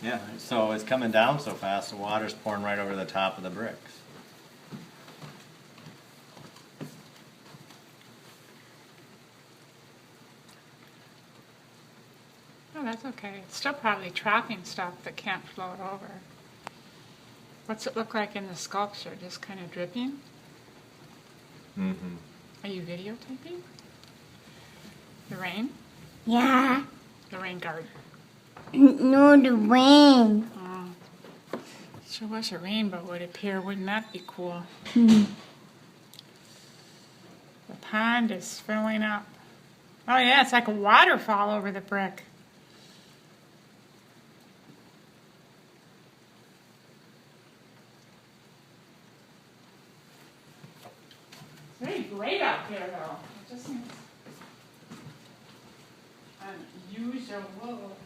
Yeah, so it's coming down so fast, the water's pouring right over the top of the bricks. Oh, that's okay. It's still probably trapping stuff that can't float over. What's it look like in the sculpture? Just kind of dripping? Mm-hmm. Are you videotaping? The rain? Yeah. The rain garden. No, the rain. Oh. Sure wish a rainbow would appear. Wouldn't that be cool? Hmm. The pond is filling up. Oh yeah, it's like a waterfall over the brick. It's very great out there though. It just seems unusual.